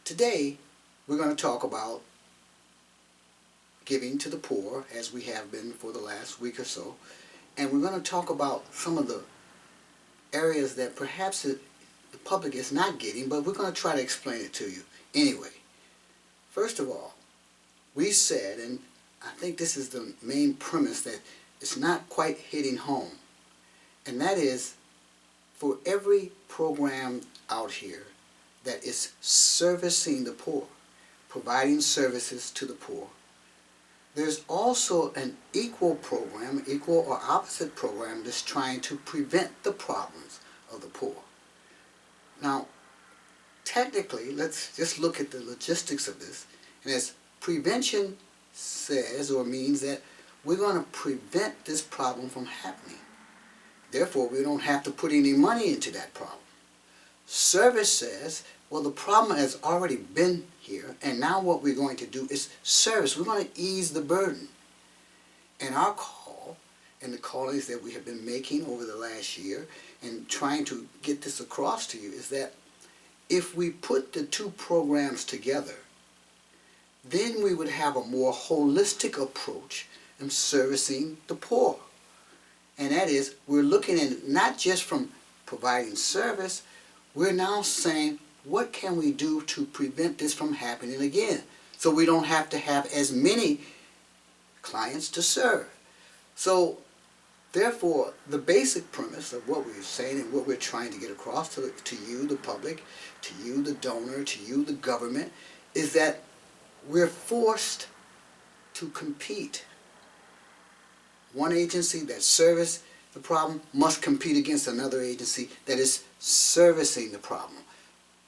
Today, we're going to talk about giving to the poor, as we have been for the last week or so. And we're going to talk about some of the areas that perhaps the public is not getting, but we're going to try to explain it to you anyway. First of all, we said, and I think this is the main premise that it's not quite hitting home, and that is, for every program out here that is servicing the poor, providing services to the poor, there's also an equal program, equal or opposite program, that's trying to prevent the problems of the poor. Now, technically, let's just look at the logistics of this. And as prevention says or means that we're going to prevent this problem from happening. Therefore, we don't have to put any money into that problem. Service says, well, the problem has already been here, and now what we're going to do is service. We're going to ease the burden. And our call, and the callings that we have been making over the last year, and trying to get this across to you, is that if we put the two programs together, then we would have a more holistic approach in servicing the poor. And that is, we're looking at it not just from providing service, we're now saying, what can we do to prevent this from happening again? So we don't have to have as many clients to serve. So, therefore, the basic premise of what we're saying and what we're trying to get across to you, the public, to you, the donor, to you, the government, is that we're forced to compete. One agency that services the problem must compete against another agency that is servicing the problem.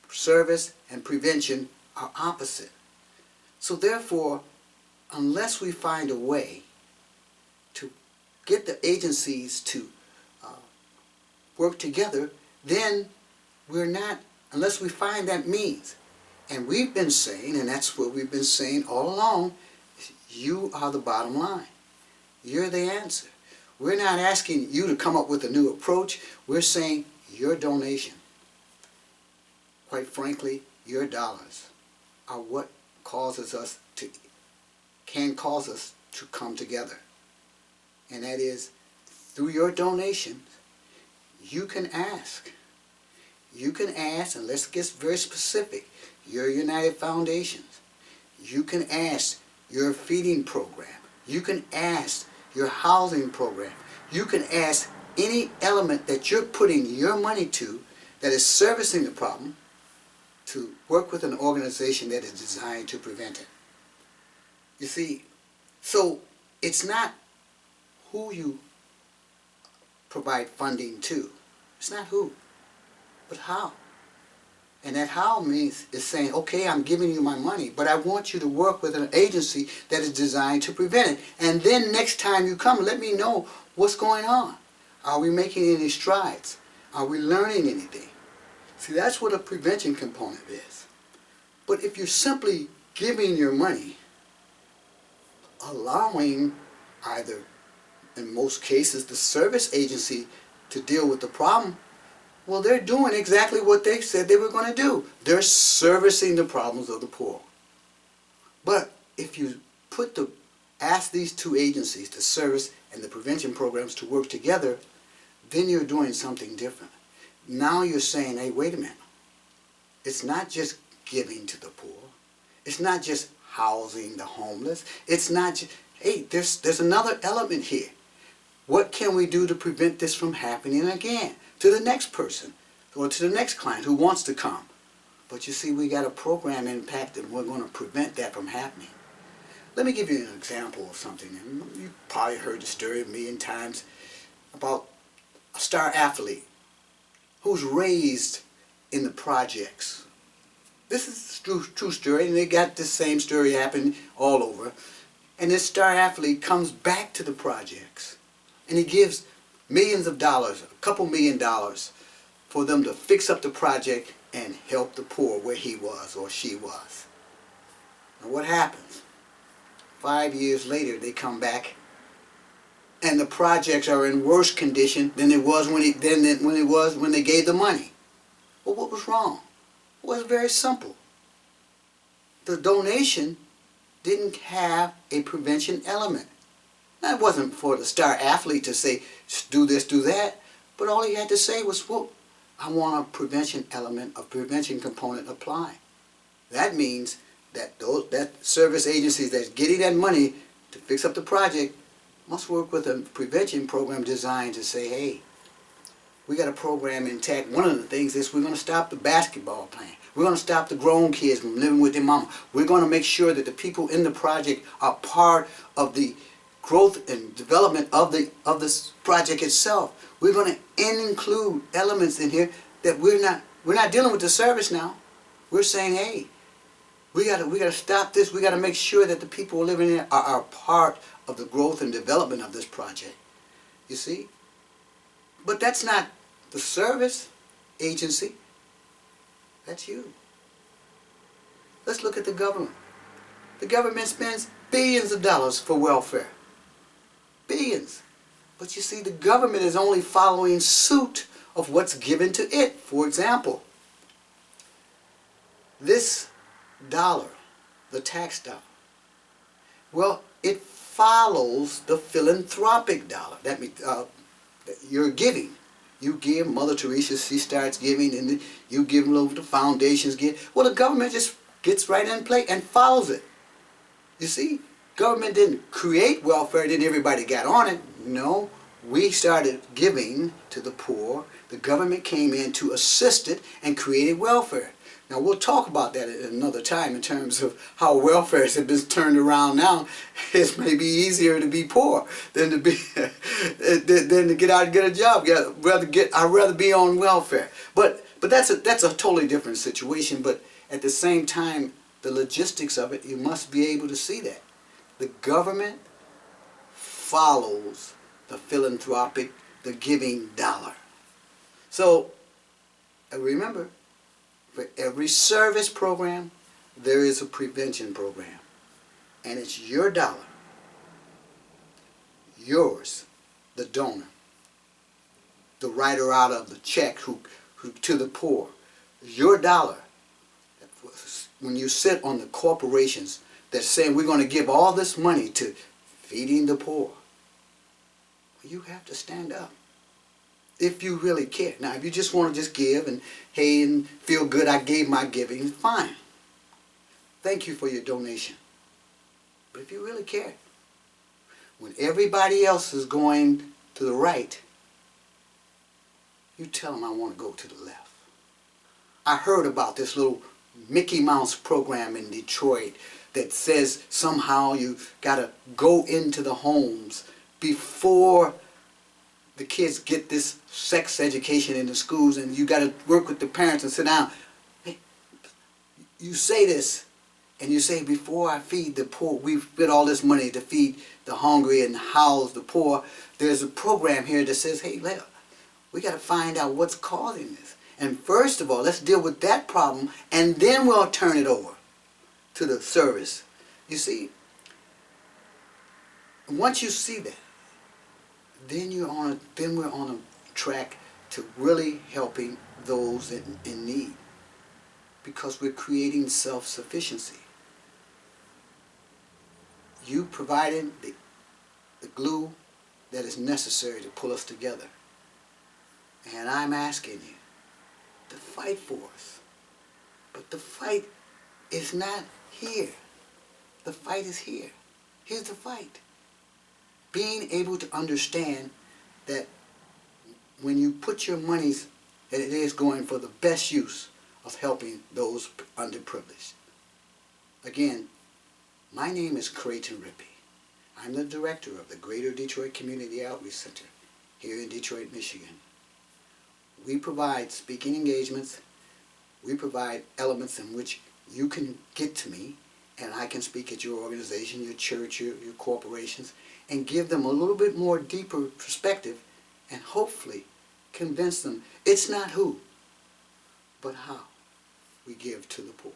Service and prevention are opposite. So therefore, unless we find a way to get the agencies to work together, then we're not, unless we find that means. And we've been saying, and that's what we've been saying all along, you are the bottom line. You're the answer. We're not asking you to come up with a new approach. We're saying your donation, quite frankly, your dollars, are what can cause us to come together. And that is, through your donations, you can ask. You can ask, and let's get very specific, your United Foundations. You can ask your feeding program. You can ask your housing program. You can ask any element that you're putting your money to that is servicing the problem to work with an organization that is designed to prevent it. You see, so it's not who you provide funding to. It's not who, but how. And that how means is saying, okay, I'm giving you my money, but I want you to work with an agency that is designed to prevent it. And then next time you come, let me know what's going on. Are we making any strides? Are we learning anything? See, that's what a prevention component is. But if you're simply giving your money, allowing either, in most cases, the service agency to deal with the problem, well, they're doing exactly what they said they were going to do. They're servicing the problems of the poor. But if you ask these two agencies, the service and the prevention programs, to work together, then you're doing something different. Now you're saying, hey, wait a minute. It's not just giving to the poor. It's not just housing the homeless. It's not just, hey, there's another element here. What can we do to prevent this from happening again to the next person or to the next client who wants to come? But you see, we got a program impact and we're going to prevent that from happening. Let me give you an example of something. You've probably heard the story a million times about a star athlete who's raised in the projects. This is a true story, and they got the same story happening all over. And this star athlete comes back to the projects, and he gives millions of dollars, a couple $1 million, for them to fix up the project and help the poor where he was or she was. Now what happens? 5 years later, they come back, and the projects are in worse condition than it was when they gave the money. Well, what was wrong? Well, it's very simple. the donation didn't have a prevention element. Now, it wasn't for the star athlete to say, do this, do that, but all he had to say was, well, I want a prevention element, a prevention component applied. That means that that service agencies that's getting that money to fix up the project must work with a prevention program designed to say, hey, we got a program intact. One of the things is we're going to stop the basketball playing. We're going to stop the grown kids from living with their mama. We're going to make sure that the people in the project are part of the growth and development of this project itself. We're going to include elements in here that we're not dealing with the service now. We're saying, hey, we got to stop this. We got to make sure that the people living there are part of the growth and development of this project. You see? But that's not the service agency. That's you. Let's look at the government. The government spends billions of dollars for welfare. Billions. But you see, the government is only following suit of what's given to it. For example, this dollar, the tax dollar, well, it follows the philanthropic dollar. That means you're giving. You give, Mother Teresa, she starts giving, and you give them over to foundations, give. Well, the government just gets right in play and follows it. You see, government didn't create welfare, then everybody got on it. No, we started giving to the poor. The government came in to assist it and created welfare. Now, we'll talk about that at another time in terms of how welfare has been turned around now. It's maybe easier to be poor than to be than to get out and get a job. I'd rather be on welfare. But that's a totally different situation. But at the same time, the logistics of it, you must be able to see that. The government follows the philanthropic, the giving dollar. So, remember, for every service program, there is a prevention program. And it's your dollar, yours, the donor, the writer out of the check who to the poor, your dollar. When you sit on the corporations that saying we're going to give all this money to feeding the poor, you have to stand up. If you really care. Now, if you just want to just give and, hey, and feel good, I gave my giving, fine. Thank you for your donation. But if you really care, when everybody else is going to the right, you tell them I want to go to the left. I heard about this little Mickey Mouse program in Detroit that says somehow you got to go into the homes before the kids get this sex education in the schools, and you got to work with the parents and sit down. Hey, you say this, and you say, before I feed the poor, we've spent all this money to feed the hungry and house the poor. There's a program here that says, hey, we got to find out what's causing this. And first of all, let's deal with that problem, and then we'll turn it over to the service. You see, once you see that, then we're on a track to really helping those in need, because we're creating self-sufficiency. You providing the glue that is necessary to pull us together. And I'm asking you to fight for us. But the fight is not here. The fight is here. Here's the fight. Being able to understand that when you put your monies, that it is going for the best use of helping those underprivileged. Again, my name is Creighton Rippey. I'm the director of the Greater Detroit Community Outreach Center here in Detroit, Michigan. We provide speaking engagements. We provide elements in which you can get to me, and I can speak at your organization, your church, your corporations, and give them a little bit more deeper perspective, and hopefully convince them it's not who, but how we give to the poor.